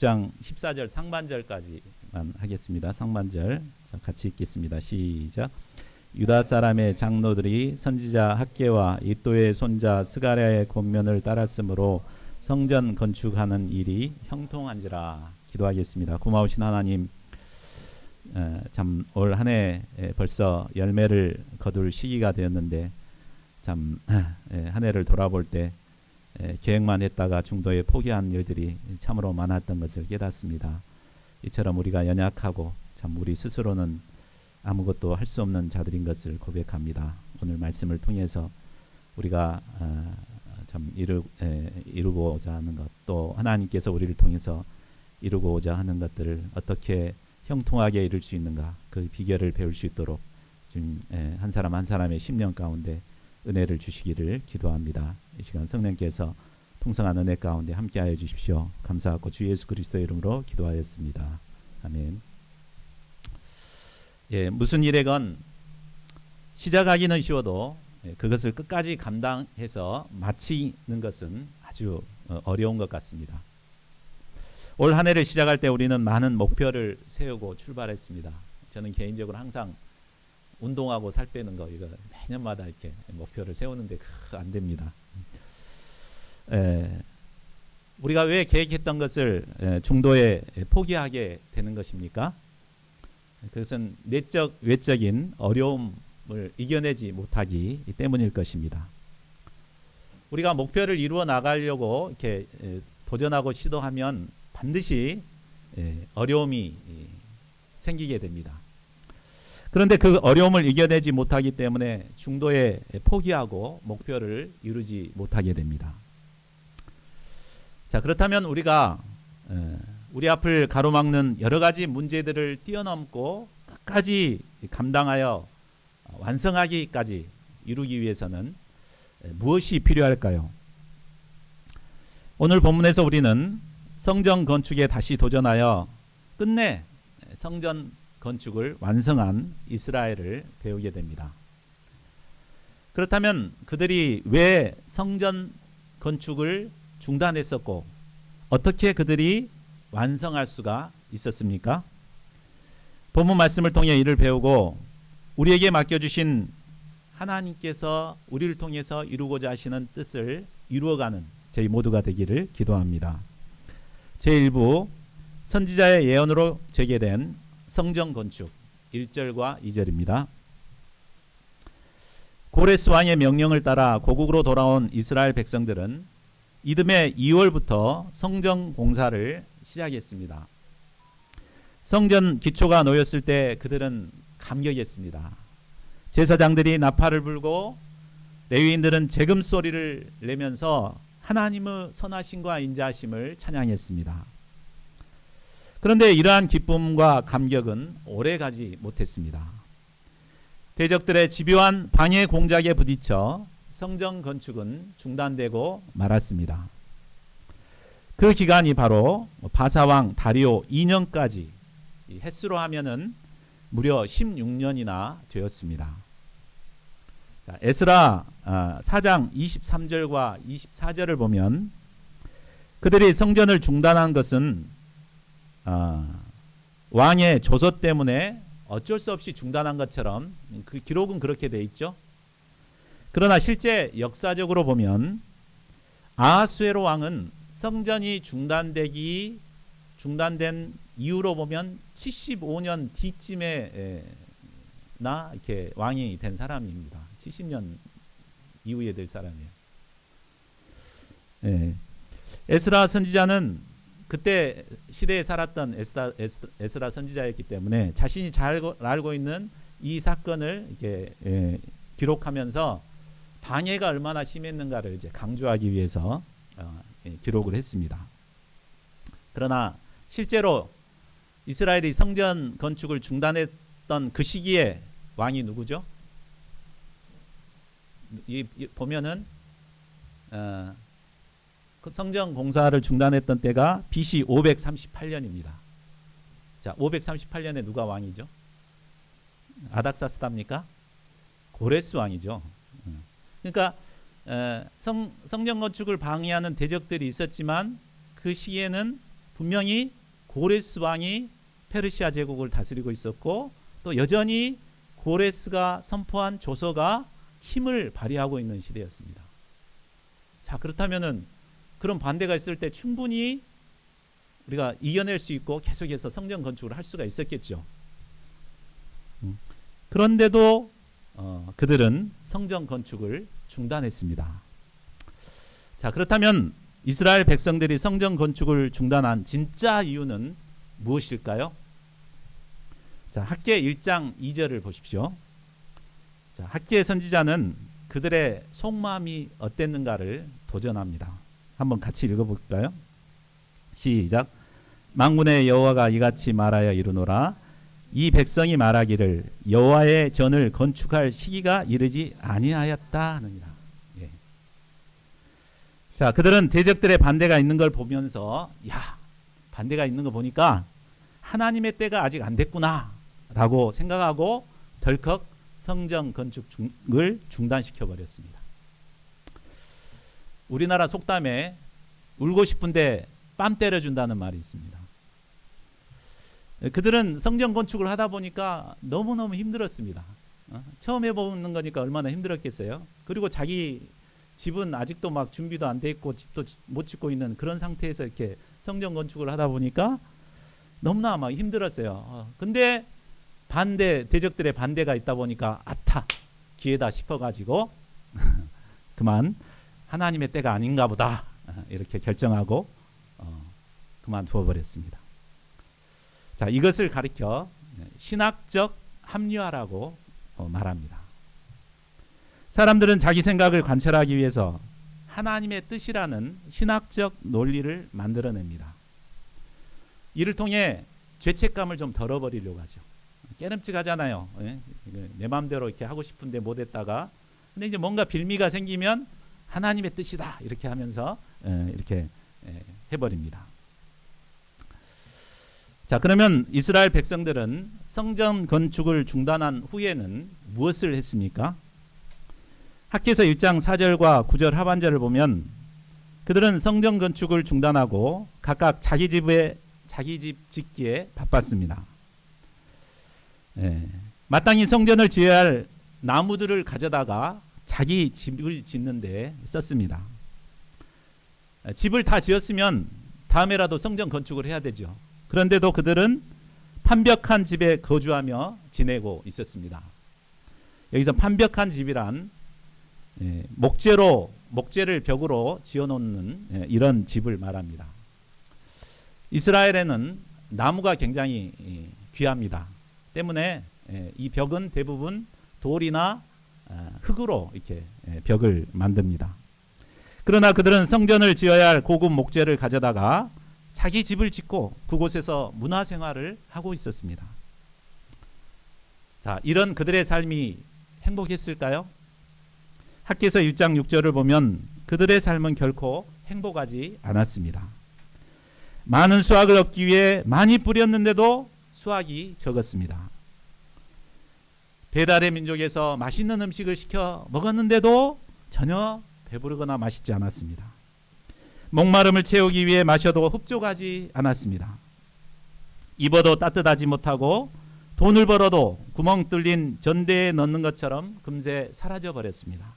장 14절 상반절까지만 하겠습니다. 상반절 같이 읽겠습니다. 시작. 유다 사람의 장로들이 선지자 학개와 이또의 손자 스가랴의 권면을 따랐으므로 성전 건축하는 일이 형통한지라. 기도하겠습니다. 고마우신 하나님, 참 올 한 해 벌써 열매를 거둘 시기가 되었는데 참 한 해를 돌아볼 때 계획만 했다가 중도에 포기한 일들이 참으로 많았던 것을 깨닫습니다. 이처럼 우리가 연약하고 참 우리 스스로는 아무것도 할 수 없는 자들인 것을 고백합니다. 오늘 말씀을 통해서 우리가 참 이루고자 하는 것, 또 하나님께서 우리를 통해서 이루고자 하는 것들을 어떻게 형통하게 이룰 수 있는가, 그 비결을 배울 수 있도록 지금 한 사람 한 사람의 심령 가운데 은혜를 주시기를 기도합니다. 이 시간 성령께서 풍성한 은혜 가운데 함께하여 주십시오. 감사하고 주 예수 그리스도의 이름으로 기도하였습니다. 아멘. 무슨 일에건 시작하기는 쉬워도 그것을 끝까지 감당해서 마치는 것은 아주 어려운 것 같습니다. 올 한 해를 시작할 때 우리는 많은 목표를 세우고 출발했습니다. 저는 개인적으로 항상 운동하고 살 빼는 거 이거 매년마다 이렇게 목표를 세우는데 안 됩니다. 우리가 왜 계획했던 것을 중도에 포기하게 되는 것입니까? 그것은 내적 외적인 어려움을 이겨내지 못하기 때문일 것입니다. 우리가 목표를 이루어 나가려고 이렇게 도전하고 시도하면 반드시 어려움이 생기게 됩니다. 그런데 그 어려움을 이겨내지 못하기 때문에 중도에 포기하고 목표를 이루지 못하게 됩니다. 자, 그렇다면 우리가 우리 앞을 가로막는 여러 가지 문제들을 뛰어넘고 끝까지 감당하여 완성하기까지 이루기 위해서는 무엇이 필요할까요? 오늘 본문에서 우리는 성전 건축에 다시 도전하여 끝내 성전 건축을 완성한 이스라엘을 배우게 됩니다. 그렇다면 그들이 왜 성전 건축을 중단했었고 어떻게 그들이 완성할 수가 있었습니까? 본문 말씀을 통해 이를 배우고 우리에게 맡겨주신 하나님께서 우리를 통해서 이루고자 하시는 뜻을 이루어가는 저희 모두가 되기를 기도합니다. 제1부 선지자의 예언으로 제기된 성전 건축 1절과 2절입니다. 고레스 왕의 명령을 따라 고국으로 돌아온 이스라엘 백성들은 이듬해 2월부터 성전 공사를 시작했습니다. 성전 기초가 놓였을 때 그들은 감격했습니다. 제사장들이 나팔을 불고 레위인들은 재금 소리를 내면서 하나님의 선하심과 인자하심을 찬양했습니다. 그런데 이러한 기쁨과 감격은 오래가지 못했습니다. 대적들의 집요한 방해 공작에 부딪혀 성전 건축은 중단되고 말았습니다. 그 기간이 바로 바사왕 다리오 2년까지, 햇수로 하면은 무려 16년이나 되었습니다. 에스라 4장 23절과 24절을 보면 그들이 성전을 중단한 것은 왕의 조서 때문에 어쩔 수 없이 중단한 것처럼 그 기록은 그렇게 돼 있죠. 그러나 실제 역사적으로 보면 아하수에로 왕은 성전이 중단된 이후로 보면 75년 뒤쯤에 이렇게 왕이 된 사람입니다. 70년 이후에 될 사람이에요. 에스라 선지자는 그때 시대에 살았던 에스라 선지자였기 때문에 자신이 잘 알고 있는 이 사건을 이렇게 기록하면서 방해가 얼마나 심했는가를 이제 강조하기 위해서 기록을 했습니다. 그러나 실제로 이스라엘이 성전 건축을 중단했던 그 시기에 왕이 누구죠? 보면은 그 성전 공사를 중단했던 때가 BC 538년입니다. 자, 538년에 누가 왕이죠? 아닥사스다입니까? 고레스 왕이죠. 그러니까 성전 건축을 방해하는 대적들이 있었지만 그 시기에는 분명히 고레스 왕이 페르시아 제국을 다스리고 있었고 또 여전히 고레스가 선포한 조서가 힘을 발휘하고 있는 시대였습니다. 자, 그렇다면은 그런 반대가 있을 때 충분히 우리가 이겨낼 수 있고 계속해서 성전 건축을 할 수가 있었겠죠. 그런데도 그들은 성전 건축을 중단했습니다. 자, 그렇다면 이스라엘 백성들이 성전 건축을 중단한 진짜 이유는 무엇일까요? 자, 학개 1장 2절을 보십시오. 자, 학개 선지자는 그들의 속마음이 어땠는가를 도전합니다. 한번 같이 읽어볼까요? 시작. 만군의 여호와가 이같이 말하여 이르노라. 이 백성이 말하기를 여호와의 전을 건축할 시기가 이르지 아니하였다 하느니라. 예. 자, 그들은 대적들의 반대가 있는 걸 보면서 야, 반대가 있는 거 보니까 하나님의 때가 아직 안 됐구나 라고 생각하고 덜컥 성전 건축을 중단시켜 버렸습니다. 우리나라 속담에 울고 싶은데 뺨 때려준다는 말이 있습니다. 그들은 성전 건축을 하다 보니까 너무너무 힘들었습니다. 처음 해보는 거니까 얼마나 힘들었겠어요. 그리고 자기 집은 아직도 막 준비도 안 돼 있고 집도 못 짓고 있는 그런 상태에서 이렇게 성전 건축을 하다 보니까 너무나 막 힘들었어요. 근데 대적들의 반대가 있다 보니까 아타 기회다 싶어가지고 그만 하나님의 때가 아닌가 보다 이렇게 결정하고 그만두어 버렸습니다. 자, 이것을 가리켜 신학적 합리화라고 말합니다. 사람들은 자기 생각을 관철하기 위해서 하나님의 뜻이라는 신학적 논리를 만들어냅니다. 이를 통해 죄책감을 좀 덜어버리려고 하죠. 깨름직하잖아요. 내 마음대로 이렇게 하고 싶은데 못했다가 근데 이제 뭔가 빌미가 생기면 하나님의 뜻이다 이렇게 하면서 이렇게 해버립니다. 자, 그러면 이스라엘 백성들은 성전 건축을 중단한 후에는 무엇을 했습니까? 학개서 1장 4절과 9절 하반절을 보면 그들은 성전 건축을 중단하고 각각 자기 집 짓기에 바빴습니다. 마땅히 성전을 지어야 할 나무들을 가져다가 자기 집을 짓는 데 썼습니다. 집을 다 지었으면 다음에라도 성전 건축을 해야 되죠. 그런데도 그들은 판벽한 집에 거주하며 지내고 있었습니다. 여기서 판벽한 집이란 목재를 벽으로 지어놓는 이런 집을 말합니다. 이스라엘에는 나무가 굉장히 귀합니다. 때문에 이 벽은 대부분 돌이나 흙으로 이렇게 벽을 만듭니다. 그러나 그들은 성전을 지어야 할 고급 목재를 가져다가 자기 집을 짓고 그곳에서 문화 생활을 하고 있었습니다. 자, 이런 그들의 삶이 행복했을까요? 학개서 1장 6절을 보면 그들의 삶은 결코 행복하지 않았습니다. 많은 수확을 얻기 위해 많이 뿌렸는데도 수확이 적었습니다. 배달의 민족에서 맛있는 음식을 시켜 먹었는데도 전혀 배부르거나 맛있지 않았습니다. 목마름을 채우기 위해 마셔도 흡족하지 않았습니다. 입어도 따뜻하지 못하고 돈을 벌어도 구멍 뚫린 전대에 넣는 것처럼 금세 사라져 버렸습니다.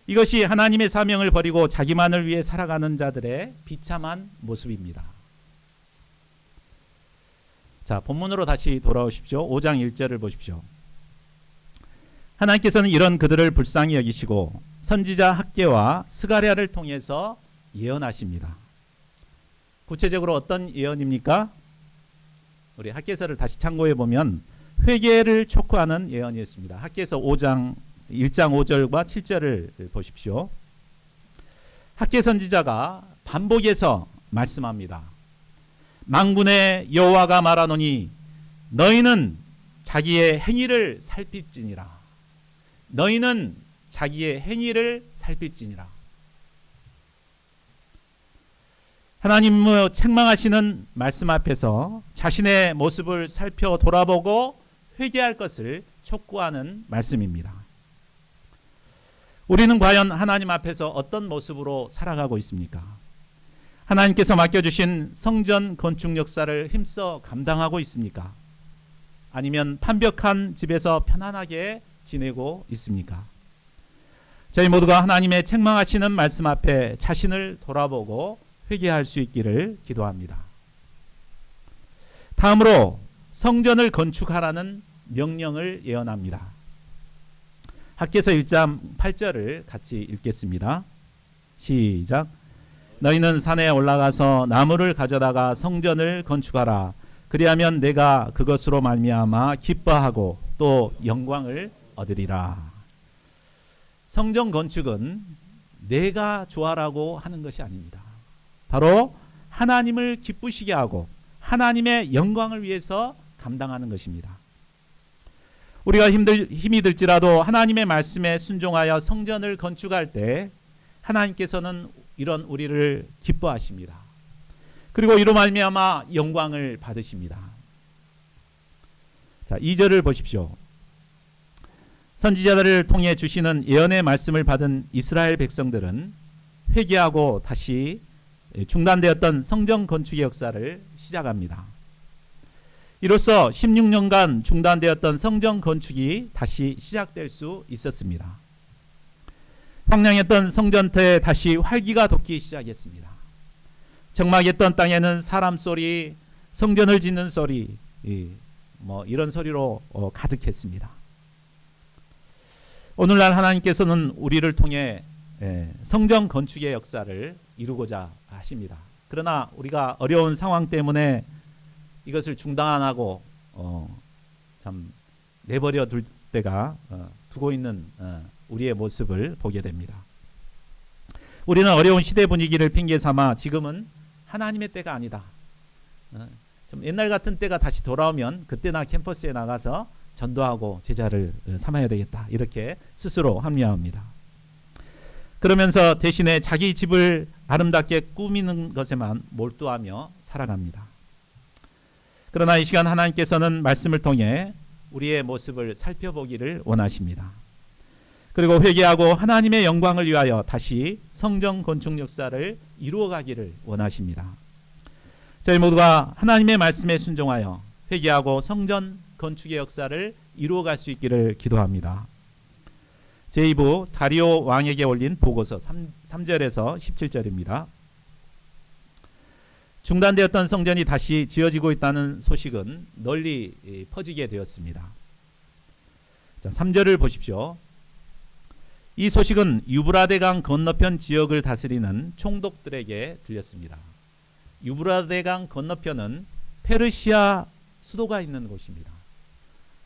이것이 하나님의 사명을 버리고 자기만을 위해 살아가는 자들의 비참한 모습입니다. 자, 본문으로 다시 돌아오십시오. 5장 1절을 보십시오. 하나님께서는 이런 그들을 불쌍히 여기시고 선지자 학개와 스가랴를 통해서 예언하십니다. 구체적으로 어떤 예언입니까? 우리 학개서를 다시 참고해 보면 회개를 촉구하는 예언이었습니다. 학개서 1장 5절과 7절을 보십시오. 학개 선지자가 반복해서 말씀합니다. 만군의 여호와가 말하노니 너희는 자기의 행위를 살필지니라. 너희는 자기의 행위를 살필지니라. 하나님의 책망하시는 말씀 앞에서 자신의 모습을 살펴 돌아보고 회개할 것을 촉구하는 말씀입니다. 우리는 과연 하나님 앞에서 어떤 모습으로 살아가고 있습니까? 하나님께서 맡겨주신 성전 건축 역사를 힘써 감당하고 있습니까? 아니면 판벽한 집에서 편안하게 지내고 있습니까? 저희 모두가 하나님의 책망하시는 말씀 앞에 자신을 돌아보고 회개할 수 있기를 기도합니다. 다음으로 성전을 건축하라는 명령을 예언합니다. 학개서 1장 8절을 같이 읽겠습니다. 시작. 너희는 산에 올라가서 나무를 가져다가 성전을 건축하라. 그리하면 내가 그것으로 말미암아 기뻐하고 또 영광을 얻으리라. 성전 건축은 내가 좋아라고 하는 것이 아닙니다. 바로 하나님을 기쁘시게 하고 하나님의 영광을 위해서 감당하는 것입니다. 우리가 힘이 들지라도 하나님의 말씀에 순종하여 성전을 건축할 때 하나님께서는 이런 우리를 기뻐하십니다. 그리고 이로 말미암아 영광을 받으십니다. 자, 2절을 보십시오. 선지자들을 통해 주시는 예언의 말씀을 받은 이스라엘 백성들은 회개하고 다시 중단되었던 성전 건축의 역사를 시작합니다. 이로써 16년간 중단되었던 성전 건축이 다시 시작될 수 있었습니다. 황량했던 성전터에 다시 활기가 돋기 시작했습니다. 적막했던 땅에는 사람 소리, 성전을 짓는 소리, 이런 소리로 가득했습니다. 오늘날 하나님께서는 우리를 통해 성전 건축의 역사를 이루고자 하십니다. 그러나 우리가 어려운 상황 때문에 이것을 중단 안 하고 참 내버려 둘 때가 두고 있는 우리의 모습을 보게 됩니다. 우리는 어려운 시대 분위기를 핑계 삼아 지금은 하나님의 때가 아니다. 좀 옛날 같은 때가 다시 돌아오면 그때나 캠퍼스에 나가서 전도하고 제자를 삼아야 되겠다. 이렇게 스스로 합리화합니다. 그러면서 대신에 자기 집을 아름답게 꾸미는 것에만 몰두하며 살아갑니다. 그러나 이 시간 하나님께서는 말씀을 통해 우리의 모습을 살펴보기를 원하십니다. 그리고 회개하고 하나님의 영광을 위하여 다시 성전 건축 역사를 이루어가기를 원하십니다. 저희 모두가 하나님의 말씀에 순종하여 회개하고 성전 건축의 역사를 이루어갈 수 있기를 기도합니다. 제2부 다리오 왕에게 올린 보고서 3절에서 17절입니다. 중단되었던 성전이 다시 지어지고 있다는 소식은 널리 퍼지게 되었습니다. 자, 3절을 보십시오. 이 소식은 유브라데강 건너편 지역을 다스리는 총독들에게 들렸습니다. 유브라데강 건너편은 페르시아 수도가 있는 곳입니다.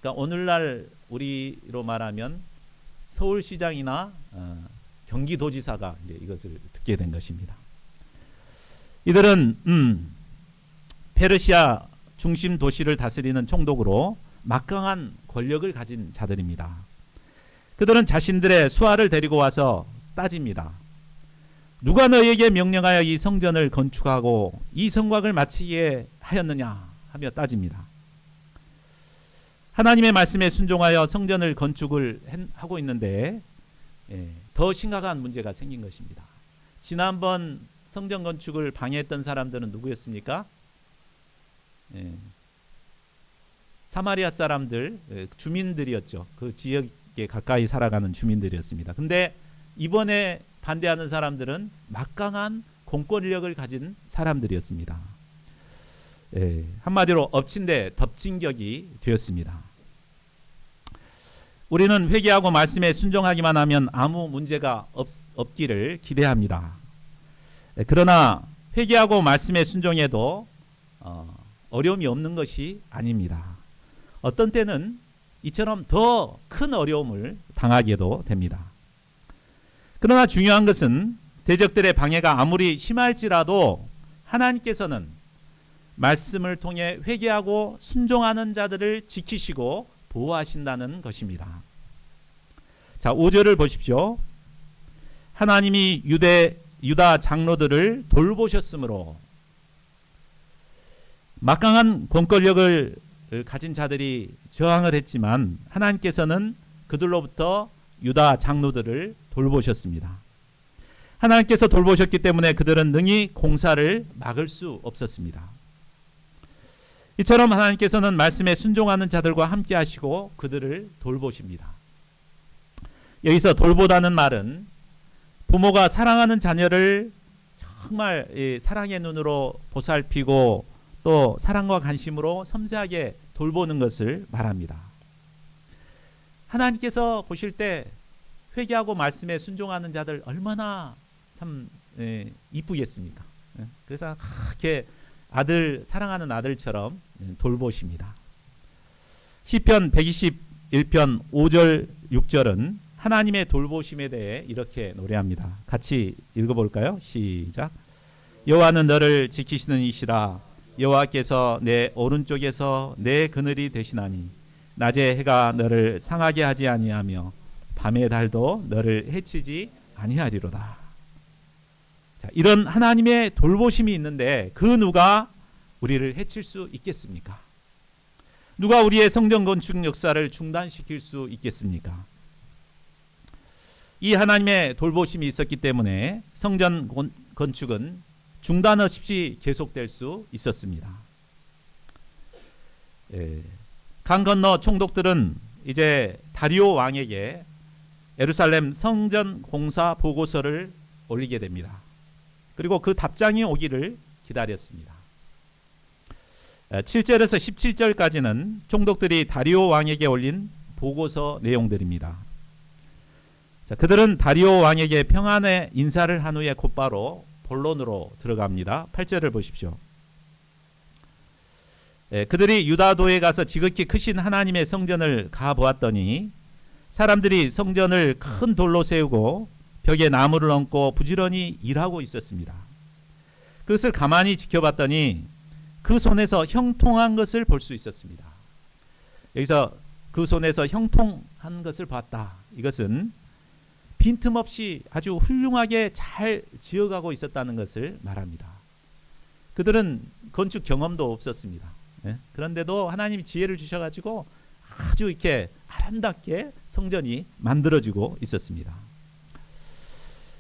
그러니까 오늘날 우리로 말하면 서울시장이나 경기도지사가 이제 이것을 듣게 된 것입니다. 이들은 페르시아 중심 도시를 다스리는 총독으로 막강한 권력을 가진 자들입니다. 그들은 자신들의 수하를 데리고 와서 따집니다. 누가 너희에게 명령하여 이 성전을 건축하고 이 성곽을 마치게 하였느냐 하며 따집니다. 하나님의 말씀에 순종하여 성전을 건축을 하고 있는데 더 심각한 문제가 생긴 것입니다. 지난번 성전 건축을 방해했던 사람들은 누구였습니까? 사마리아 사람들, 주민들이었죠. 그 지역에 가까이 살아가는 주민들이었습니다. 근데 이번에 반대하는 사람들은 막강한 공권력을 가진 사람들이었습니다. 한마디로 엎친 데 덮친 격이 되었습니다. 우리는 회개하고 말씀에 순종하기만 하면 아무 문제가 없기를 기대합니다. 그러나 회개하고 말씀에 순종해도 어려움이 없는 것이 아닙니다. 어떤 때는 이처럼 더 큰 어려움을 당하게도 됩니다. 그러나 중요한 것은 대적들의 방해가 아무리 심할지라도 하나님께서는 말씀을 통해 회개하고 순종하는 자들을 지키시고 보호하신다는 것입니다. 자, 5절을 보십시오. 하나님이 유다 장로들을 돌보셨으므로 막강한 권권력을 가진 자들이 저항을 했지만 하나님께서는 그들로부터 유다 장로들을 돌보셨습니다. 하나님께서 돌보셨기 때문에 그들은 능히 공사를 막을 수 없었습니다. 이처럼 하나님께서는 말씀에 순종하는 자들과 함께 하시고 그들을 돌보십니다. 여기서 돌보다는 말은 부모가 사랑하는 자녀를 정말 사랑의 눈으로 보살피고 또 사랑과 관심으로 섬세하게 돌보는 것을 말합니다. 하나님께서 보실 때 회개하고 말씀에 순종하는 자들 얼마나 참 이쁘겠습니까? 그래서 그렇게 사랑하는 아들처럼 돌보십니다. 시편 121편 5절 6절은 하나님의 돌보심에 대해 이렇게 노래합니다. 같이 읽어볼까요? 시작. 여호와는 너를 지키시는 이시라. 여호와께서 내 오른쪽에서 내 그늘이 되시나니 낮에 해가 너를 상하게 하지 아니하며 밤의 달도 너를 해치지 아니하리로다. 자, 이런 하나님의 돌보심이 있는데 그 누가 우리를 해칠 수 있겠습니까? 누가 우리의 성전 건축 역사를 중단시킬 수 있겠습니까? 이 하나님의 돌보심이 있었기 때문에 성전 건축은 중단 없이 계속될 수 있었습니다. 강 건너 총독들은 이제 다리오 왕에게 예루살렘 성전 공사 보고서를 올리게 됩니다. 그리고 그 답장이 오기를 기다렸습니다. 7절에서 17절까지는 총독들이 다리오 왕에게 올린 보고서 내용들입니다. 자, 그들은 다리오 왕에게 평안의 인사를 한 후에 곧바로 본론으로 들어갑니다. 8절을 보십시오. 그들이 유다도에 가서 지극히 크신 하나님의 성전을 가보았더니 사람들이 성전을 큰 돌로 세우고 벽에 나무를 얹고 부지런히 일하고 있었습니다. 그것을 가만히 지켜봤더니 그 손에서 형통한 것을 볼 수 있었습니다. 여기서 그 손에서 형통한 것을 봤다. 이것은 빈틈없이 아주 훌륭하게 잘 지어가고 있었다는 것을 말합니다. 그들은 건축 경험도 없었습니다. 그런데도 하나님이 지혜를 주셔가지고 아주 이렇게 아름답게 성전이 만들어지고 있었습니다.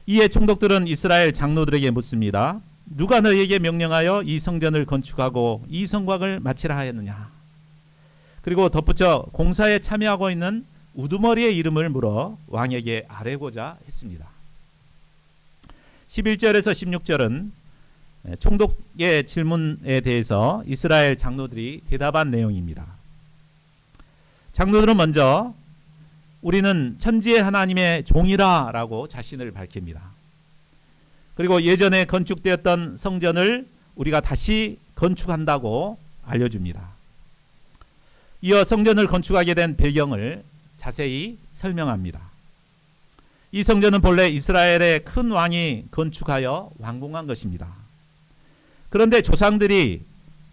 이에 총독들은 이스라엘 장로들에게 묻습니다. 누가 너희에게 명령하여 이 성전을 건축하고 이 성곽을 마치라 하였느냐? 그리고 덧붙여 공사에 참여하고 있는 우두머리의 이름을 물어 왕에게 아뢰고자 했습니다. 11절에서 16절은 총독의 질문에 대해서 이스라엘 장로들이 대답한 내용입니다. 장로들은 먼저 우리는 천지의 하나님의 종이라 라고 자신을 밝힙니다. 그리고 예전에 건축되었던 성전을 우리가 다시 건축한다고 알려줍니다. 이어 성전을 건축하게 된 배경을 자세히 설명합니다. 이 성전은 본래 이스라엘의 큰 왕이 건축하여 완공한 것입니다. 그런데 조상들이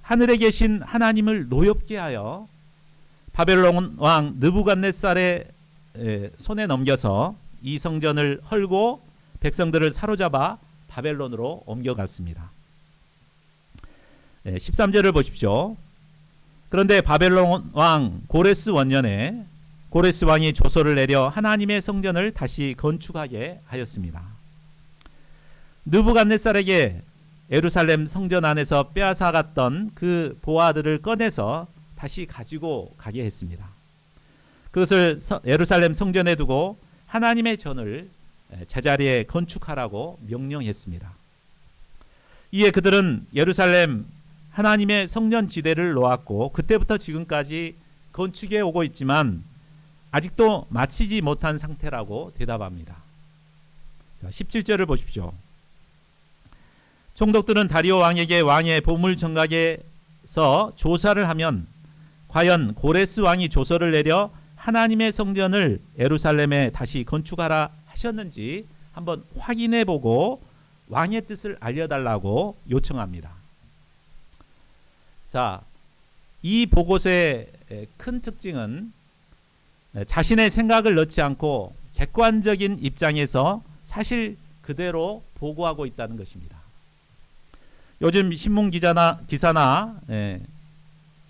하늘에 계신 하나님을 노엽게 하여 바벨론 왕 느부갓네살의 손에 넘겨서 이 성전을 헐고 백성들을 사로잡아 바벨론으로 옮겨갔습니다. 13절을 보십시오. 그런데 바벨론 왕 고레스 원년에 고레스 왕이 조서를 내려 하나님의 성전을 다시 건축하게 하였습니다. 느부갓네살에게 예루살렘 성전 안에서 빼앗아갔던 그 보화들을 꺼내서 다시 가지고 가게 했습니다. 그것을 예루살렘 성전에 두고 하나님의 전을 제자리에 건축하라고 명령했습니다. 이에 그들은 예루살렘 하나님의 성전 지대를 놓았고 그때부터 지금까지 건축해 오고 있지만 아직도 마치지 못한 상태라고 대답합니다. 17절을 보십시오. 총독들은 다리오 왕에게 왕의 보물 정각에서 조사를 하면 과연 고레스 왕이 조서를 내려 하나님의 성전을 예루살렘에 다시 건축하라 하셨는지 한번 확인해 보고 왕의 뜻을 알려달라고 요청합니다. 자, 이 보고서의 큰 특징은 자신의 생각을 넣지 않고 객관적인 입장에서 사실 그대로 보고하고 있다는 것입니다. 요즘 신문 기사나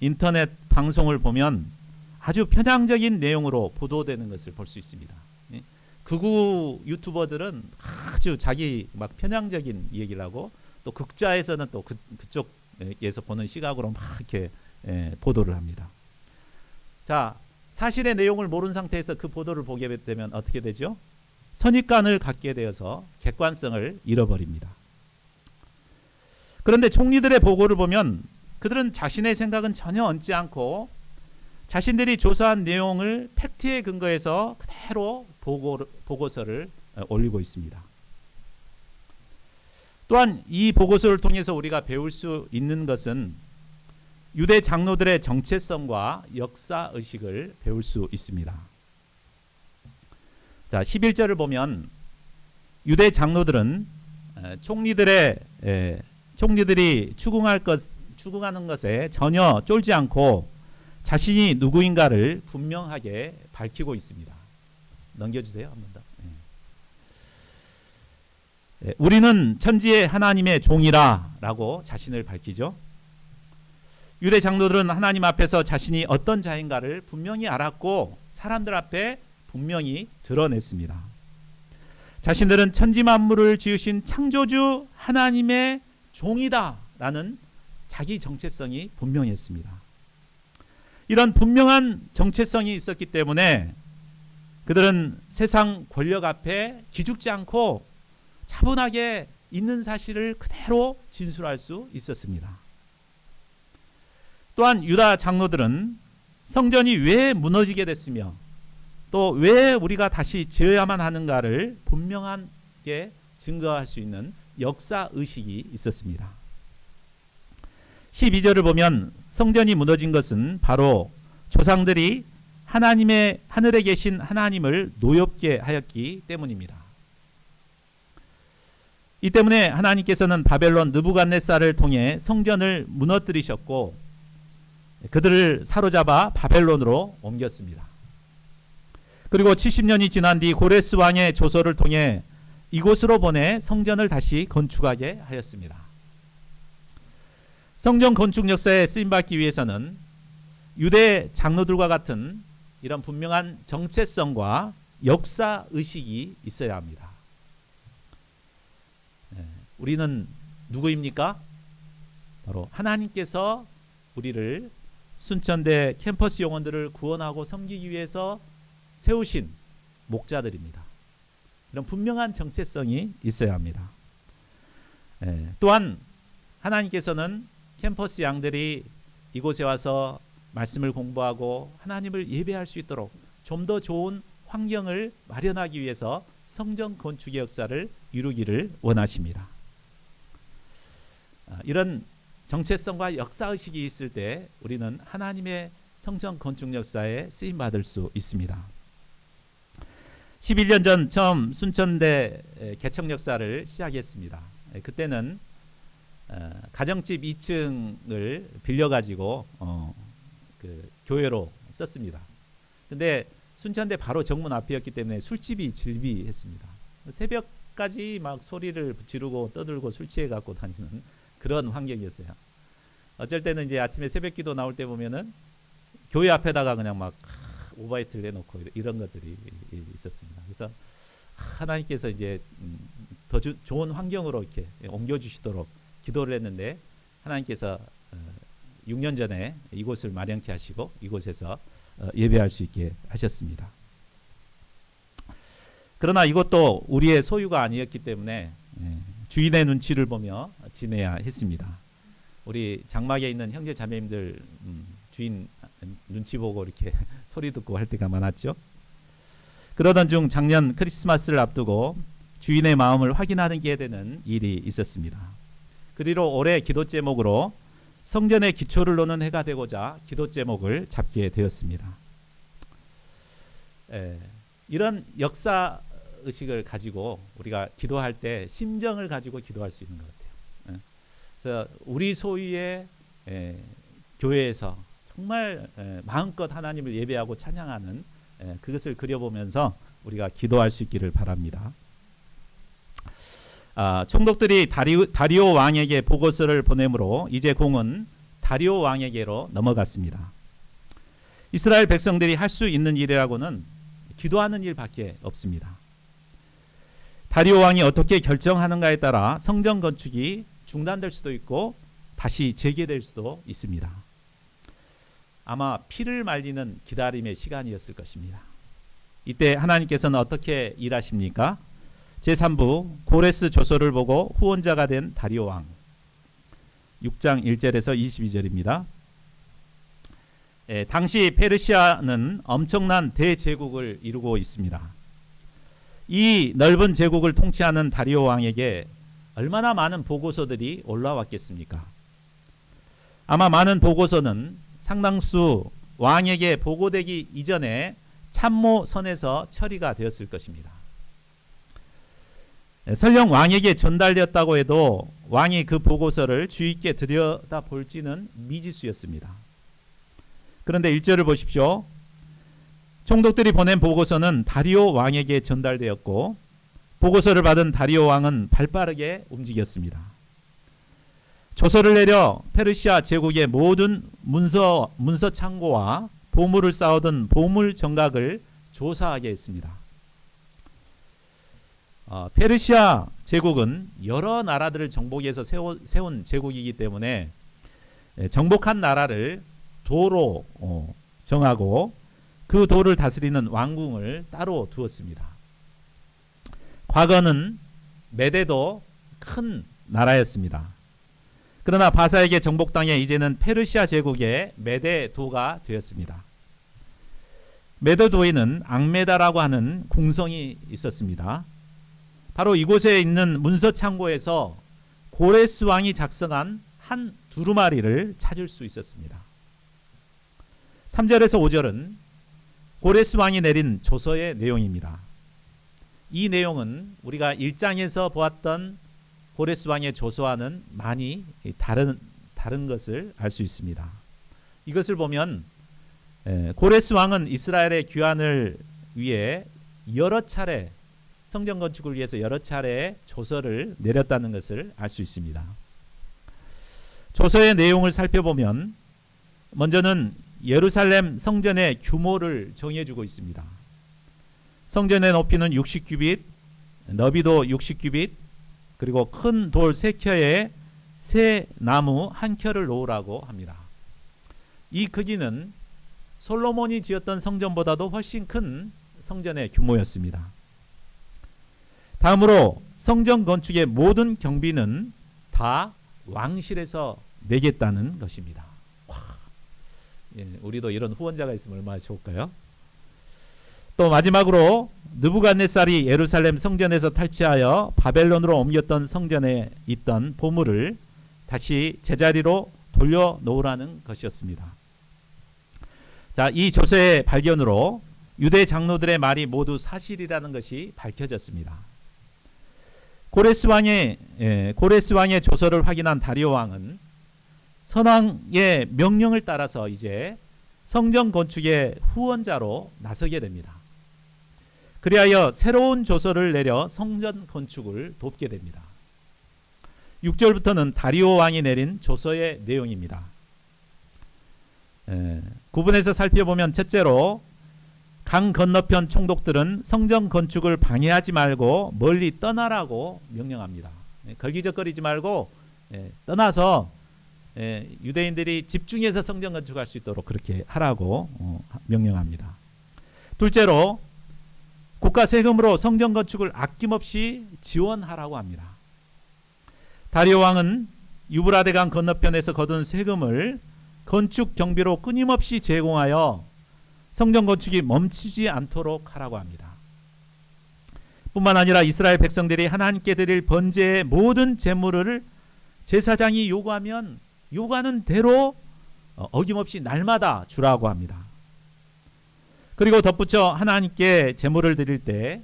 인터넷 방송을 보면 아주 편향적인 내용으로 보도되는 것을 볼 수 있습니다. 극우 유튜버들은 아주 자기 막 편향적인 얘기를 하고, 또 극좌에서는 또 그쪽에서 보는 시각으로 막 이렇게 보도를 합니다. 자, 사실의 내용을 모르는 상태에서 그 보도를 보게 되면 어떻게 되죠? 선입관을 갖게 되어서 객관성을 잃어버립니다. 그런데 총리들의 보고를 보면 그들은 자신의 생각은 전혀 얹지 않고 자신들이 조사한 내용을 팩트에 근거해서 그대로 보고서를 올리고 있습니다. 또한 이 보고서를 통해서 우리가 배울 수 있는 것은 유대 장로들의 정체성과 역사의식을 배울 수 있습니다. 자, 11절을 보면 유대 장로들은 총리들이 추궁하는 것에 전혀 쫄지 않고 자신이 누구인가를 분명하게 밝히고 있습니다. 넘겨주세요. 한 번 더. 우리는 천지의 하나님의 종이라 라고 자신을 밝히죠. 유대 장로들은 하나님 앞에서 자신이 어떤 자인가를 분명히 알았고 사람들 앞에 분명히 드러냈습니다. 자신들은 천지 만물을 지으신 창조주 하나님의 종이다 라는 자기 정체성이 분명했습니다. 이런 분명한 정체성이 있었기 때문에 그들은 세상 권력 앞에 기죽지 않고 차분하게 있는 사실을 그대로 진술할 수 있었습니다. 또한 유다 장로들은 성전이 왜 무너지게 됐으며 또 왜 우리가 다시 지어야만 하는가를 분명하게 증거할 수 있는 역사의식이 있었습니다. 12절을 보면 성전이 무너진 것은 바로 조상들이 하늘에 계신 하나님을 노엽게 하였기 때문입니다. 이 때문에 하나님께서는 바벨론 느부갓네살을 통해 성전을 무너뜨리셨고 그들을 사로잡아 바벨론으로 옮겼습니다. 그리고 70년이 지난 뒤 고레스 왕의 조서를 통해 이곳으로 보내 성전을 다시 건축하게 하였습니다. 성전 건축 역사에 쓰임받기 위해서는 유대 장로들과 같은 이런 분명한 정체성과 역사의식이 있어야 합니다. 우리는 누구입니까? 바로 하나님께서 우리를 순천대 캠퍼스 영혼들을 구원하고 섬기기 위해서 세우신 목자들입니다. 이런 분명한 정체성이 있어야 합니다. 또한 하나님께서는 캠퍼스 양들이 이곳에 와서 말씀을 공부하고 하나님을 예배할 수 있도록 좀 더 좋은 환경을 마련하기 위해서 성전 건축의 역사를 이루기를 원하십니다. 이런 정체성과 역사의식이 있을 때 우리는 하나님의 성전 건축 역사에 쓰임받을 수 있습니다. 11년 전 처음 순천대 개척 역사를 시작했습니다. 그때는 가정집 2층을 빌려가지고 그 교회로 썼습니다. 근데 순천대 바로 정문 앞이었기 때문에 술집이 질비했습니다. 새벽까지 막 소리를 지르고 떠들고 술 취해 갖고 다니는 그런 환경이었어요. 어쩔 때는 이제 아침에 새벽기도 나올 때 보면은 교회 앞에다가 그냥 막 오바이트를 내놓고 이런 것들이 있었습니다. 그래서 하나님께서 이제 더 좋은 환경으로 이렇게 옮겨주시도록 기도를 했는데 하나님께서 6년 전에 이곳을 마련케 하시고 이곳에서 예배할 수 있게 하셨습니다. 그러나 이것도 우리의 소유가 아니었기 때문에 주인의 눈치를 보며 지내야 했습니다. 우리 장막에 있는 형제 자매님들 주인 눈치 보고 이렇게 소리 듣고 할 때가 많았죠. 그러던 중 작년 크리스마스를 앞두고 주인의 마음을 확인하게 되는 일이 있었습니다. 그 뒤로 올해 기도 제목으로 성전의 기초를 놓는 해가 되고자 기도 제목을 잡게 되었습니다. 이런 역사 의식을 가지고 우리가 기도할 때 심정을 가지고 기도할 수 있는 것 같아요. 그래서 우리 소유의 교회에서 정말 마음껏 하나님을 예배하고 찬양하는 그것을 그려보면서 우리가 기도할 수 있기를 바랍니다. 총독들이 다리오 왕에게 보고서를 보내므로 이제 공은 다리오 왕에게로 넘어갔습니다. 이스라엘 백성들이 할 수 있는 일이라고는 기도하는 일밖에 없습니다. 다리오 왕이 어떻게 결정하는가에 따라 성전 건축이 중단될 수도 있고 다시 재개될 수도 있습니다. 아마 피를 말리는 기다림의 시간이었을 것입니다. 이때 하나님께서는 어떻게 일하십니까? 제3부 고레스 조서를 보고 후원자가 된 다리오 왕 6장 1절에서 22절입니다. 당시 페르시아는 엄청난 대제국을 이루고 있습니다. 이 넓은 제국을 통치하는 다리오 왕에게 얼마나 많은 보고서들이 올라왔겠습니까? 아마 많은 보고서는 상당수 왕에게 보고되기 이전에 참모선에서 처리가 되었을 것입니다. 설령 왕에게 전달되었다고 해도 왕이 그 보고서를 주의 있게 들여다볼지는 미지수였습니다. 그런데 1절을 보십시오. 총독들이 보낸 보고서는 다리오 왕에게 전달되었고 보고서를 받은 다리오 왕은 발빠르게 움직였습니다. 조서를 내려 페르시아 제국의 모든 문서 창고와 보물을 쌓아둔 보물 정각을 조사하게 했습니다. 페르시아 제국은 여러 나라들을 정복해서 세운 제국이기 때문에 정복한 나라를 도로 정하고 그 도를 다스리는 왕궁을 따로 두었습니다. 과거는 메대도 큰 나라였습니다. 그러나 바사에게 정복당해 이제는 페르시아 제국의 메대도가 되었습니다. 메대도에는 앙메다라고 하는 궁성이 있었습니다. 바로 이곳에 있는 문서 창고에서 고레스 왕이 작성한 한 두루마리를 찾을 수 있었습니다. 3절에서 5절은 고레스 왕이 내린 조서의 내용입니다. 이 내용은 우리가 1장에서 보았던 고레스 왕의 조서와는 많이 다른 것을 알 수 있습니다. 이것을 보면 고레스 왕은 이스라엘의 귀환을 위해 여러 차례 성전 건축을 위해서 여러 차례 조서를 내렸다는 것을 알 수 있습니다. 조서의 내용을 살펴보면 먼저는 예루살렘 성전의 규모를 정해주고 있습니다. 성전의 높이는 60규빗, 너비도 60규빗, 그리고 큰 돌 3켜에 새 나무 1켜를 놓으라고 합니다. 이 크기는 솔로몬이 지었던 성전보다도 훨씬 큰 성전의 규모였습니다. 다음으로 성전 건축의 모든 경비는 다 왕실에서 내겠다는 것입니다. 우리도 이런 후원자가 있으면 얼마나 좋을까요? 또 마지막으로 느부갓네살이 예루살렘 성전에서 탈취하여 바벨론으로 옮겼던 성전에 있던 보물을 다시 제자리로 돌려놓으라는 것이었습니다. 자, 이 조서의 발견으로 유대 장로들의 말이 모두 사실이라는 것이 밝혀졌습니다. 고레스 왕의 조서를 확인한 다리오 왕은 선왕의 명령을 따라서 이제 성전 건축의 후원자로 나서게 됩니다. 그리하여 새로운 조서를 내려 성전 건축을 돕게 됩니다. 6절부터는 다리오 왕이 내린 조서의 내용입니다. 구분해서 살펴보면 첫째로 강 건너편 총독들은 성전 건축을 방해하지 말고 멀리 떠나라고 명령합니다. 걸기적거리지 말고 떠나서 유대인들이 집중해서 성전 건축할 수 있도록 그렇게 하라고 명령합니다. 둘째로 국가 세금으로 성전 건축을 아낌없이 지원하라고 합니다. 다리오 왕은 유브라데강 건너편에서 거둔 세금을 건축 경비로 끊임없이 제공하여 성전 건축이 멈추지 않도록 하라고 합니다. 뿐만 아니라 이스라엘 백성들이 하나님께 드릴 번제의 모든 제물을 제사장이 요구하면 요구하는 대로 어김없이 날마다 주라고 합니다. 그리고 덧붙여 하나님께 제물을 드릴 때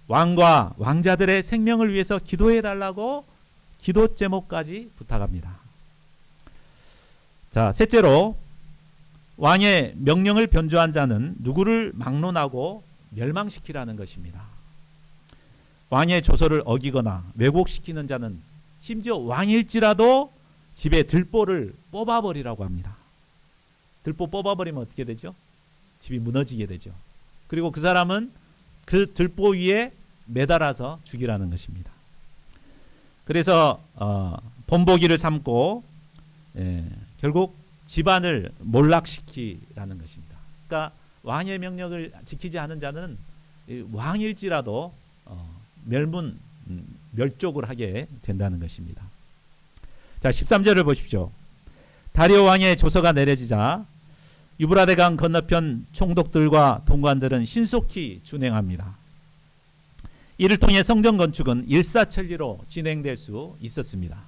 왕과 왕자들의 생명을 위해서 기도해 달라고 기도 제목까지 부탁합니다. 자, 셋째로 왕의 명령을 변조한 자는 누구를 막론하고 멸망시키라는 것입니다. 왕의 조서를 어기거나 왜곡시키는 자는 심지어 왕일지라도 집에 들보를 뽑아버리라고 합니다. 들보 뽑아버리면 어떻게 되죠? 집이 무너지게 되죠. 그리고 그 사람은 그 들보 위에 매달아서 죽이라는 것입니다. 그래서 본보기를 삼고 결국 집안을 몰락시키라는 것입니다. 그러니까 왕의 명령을 지키지 않은 자는 왕일지라도 멸족을 하게 된다는 것입니다. 자, 13절을 보십시오. 다리오 왕의 조서가 내려지자 유브라데강 건너편 총독들과 동관들은 신속히 준행합니다. 이를 통해 성전 건축은 일사천리로 진행될 수 있었습니다.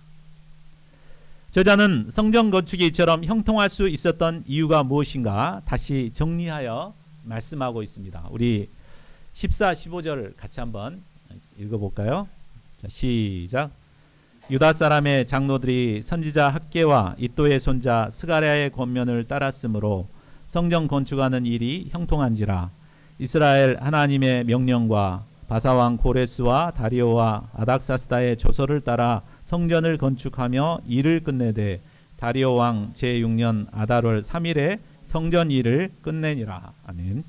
저자는 성전 건축이 이처럼 형통할 수 있었던 이유가 무엇인가 다시 정리하여 말씀하고 있습니다. 우리 14, 15절 같이 한번 읽어볼까요? 자, 시작. 유다 사람의 장로들이 선지자 학개와 이또의 손자 스가랴의 권면을 따랐으므로 성전 건축하는 일이 형통한지라. 이스라엘 하나님의 명령과 바사왕 고레스와 다리오와 아닥사스다의 조서를 따라 성전을 건축하며 일을 끝내되 다리오 왕 제6년 아달월 3일에 성전 일을 끝내니라. 아멘.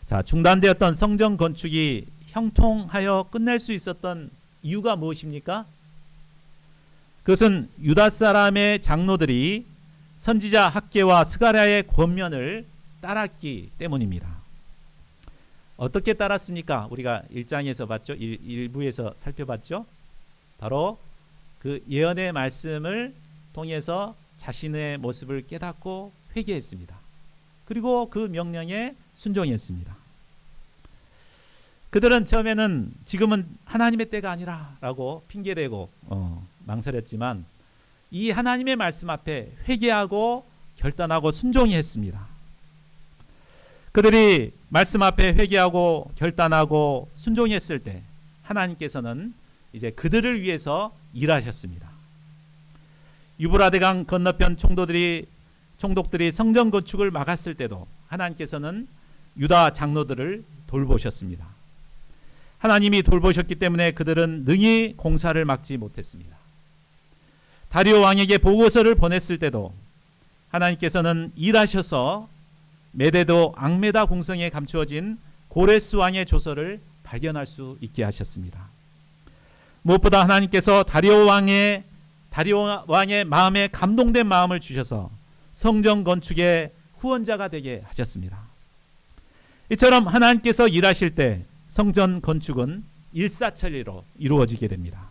자, 중단되었던 성전 건축이 형통하여 끝낼 수 있었던 이유가 무엇입니까? 그것은 유다 사람의 장로들이 선지자 학개와 스가랴의 권면을 따랐기 때문입니다. 어떻게 따랐습니까? 우리가 1장에서 봤죠. 1부에서 살펴봤죠. 바로 그 예언의 말씀을 통해서 자신의 모습을 깨닫고 회개했습니다. 그리고 그 명령에 순종했습니다. 그들은 처음에는 지금은 하나님의 때가 아니라 라고 핑계대고 망설였지만 이 하나님의 말씀 앞에 회개하고 결단하고 순종히 했습니다. 그들이 말씀 앞에 회개하고 결단하고 순종히 했을 때 하나님께서는 이제 그들을 위해서 일하셨습니다. 유브라데강 건너편 총독들이 성전 건축을 막았을 때도 하나님께서는 유다 장로들을 돌보셨습니다. 하나님이 돌보셨기 때문에 그들은 능히 공사를 막지 못했습니다. 다리오 왕에게 보고서를 보냈을 때도 하나님께서는 일하셔서 메데도 앙메다 공성에 감추어진 고레스 왕의 조서를 발견할 수 있게 하셨습니다. 무엇보다 하나님께서 다리오 왕의 마음에 감동된 마음을 주셔서 성전 건축의 후원자가 되게 하셨습니다. 이처럼 하나님께서 일하실 때 성전 건축은 일사천리로 이루어지게 됩니다.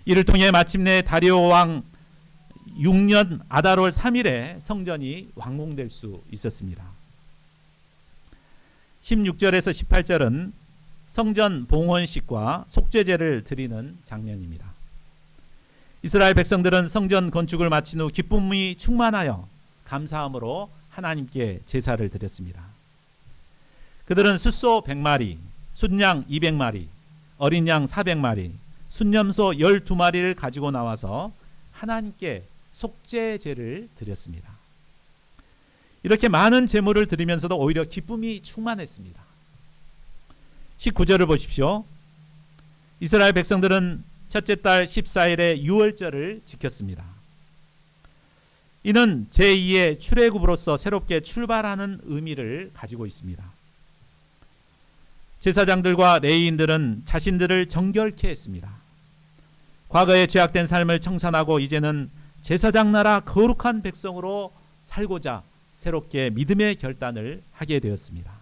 이를 통해 마침내 다리오 왕 6년 아달월 3일에 성전이 완공될 수 있었습니다. 16절에서 18절은 성전 봉헌식과 속죄제를 드리는 장면입니다. 이스라엘 백성들은 성전 건축을 마친 후 기쁨이 충만하여 감사함으로 하나님께 제사를 드렸습니다. 그들은 숫소 100마리, 순양 200마리, 어린 양 400마리, 순염소 12마리를 가지고 나와서 하나님께 속죄제를 드렸습니다. 이렇게 많은 제물을 드리면서도 오히려 기쁨이 충만했습니다. 19절을 보십시오. 이스라엘 백성들은 첫째 달 14일에 유월절을 지켰습니다. 이는 제2의 출애굽으로서 새롭게 출발하는 의미를 가지고 있습니다. 제사장들과 레위인들은 자신들을 정결케 했습니다. 과거의 죄악된 삶을 청산하고 이제는 제사장 나라 거룩한 백성으로 살고자 새롭게 믿음의 결단을 하게 되었습니다.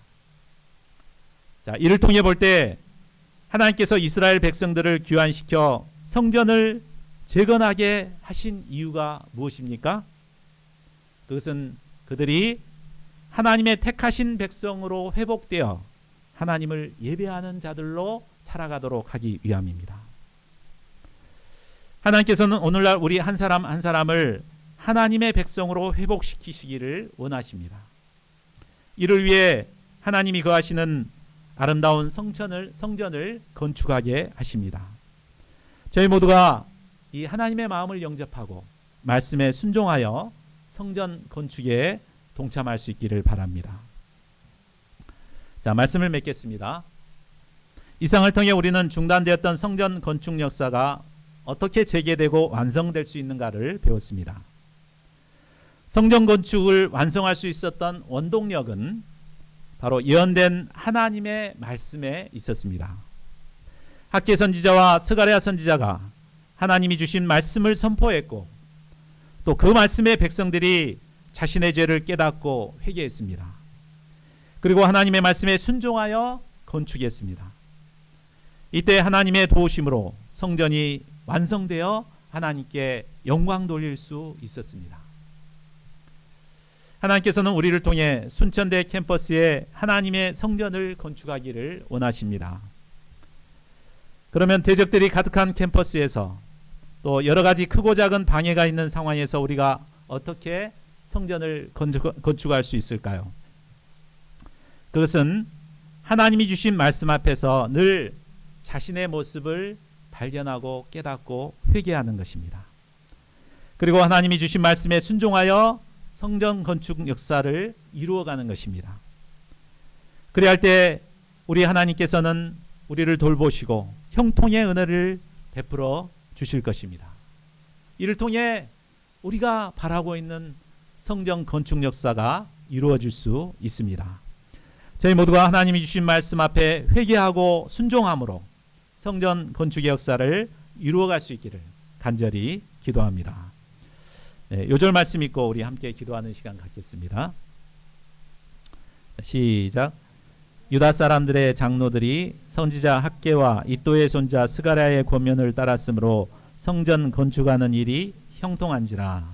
자, 이를 통해 볼 때 하나님께서 이스라엘 백성들을 귀환시켜 성전을 재건하게 하신 이유가 무엇입니까? 그것은 그들이 하나님의 택하신 백성으로 회복되어 하나님을 예배하는 자들로 살아가도록 하기 위함입니다. 하나님께서는 오늘날 우리 한 사람 한 사람을 하나님의 백성으로 회복시키시기를 원하십니다. 이를 위해 하나님이 거하시는 아름다운 성전을 건축하게 하십니다. 저희 모두가 이 하나님의 마음을 영접하고 말씀에 순종하여 성전 건축에 동참할 수 있기를 바랍니다. 자, 말씀을 맺겠습니다. 이상을 통해 우리는 중단되었던 성전 건축 역사가 어떻게 재개되고 완성될 수 있는가를 배웠습니다. 성전 건축을 완성할 수 있었던 원동력은 바로 예언된 하나님의 말씀에 있었습니다. 학개 선지자와 스가랴 선지자가 하나님이 주신 말씀을 선포했고 또 그 말씀에 백성들이 자신의 죄를 깨닫고 회개했습니다. 그리고 하나님의 말씀에 순종하여 건축했습니다. 이때 하나님의 도우심으로 성전이 완성되어 하나님께 영광 돌릴 수 있었습니다. 하나님께서는 우리를 통해 순천대 캠퍼스에 하나님의 성전을 건축하기를 원하십니다. 그러면 대적들이 가득한 캠퍼스에서 또 여러 가지 크고 작은 방해가 있는 상황에서 우리가 어떻게 성전을 건축할 수 있을까요? 그것은 하나님이 주신 말씀 앞에서 늘 자신의 모습을 발견하고 깨닫고 회개하는 것입니다. 그리고 하나님이 주신 말씀에 순종하여 성전 건축 역사를 이루어가는 것입니다. 그래야 할 때 우리 하나님께서는 우리를 돌보시고 형통의 은혜를 베풀어 주실 것입니다. 이를 통해 우리가 바라고 있는 성전 건축 역사가 이루어질 수 있습니다. 저희 모두가 하나님이 주신 말씀 앞에 회개하고 순종함으로 성전 건축의 역사를 이루어갈 수 있기를 간절히 기도합니다. 요절 말씀 읽고 우리 함께 기도하는 시간 갖겠습니다. 시작. 유다 사람들의 장로들이 선지자 학개와 이도의 손자 스가랴의 권면을 따랐으므로 성전 건축하는 일이 형통한지라.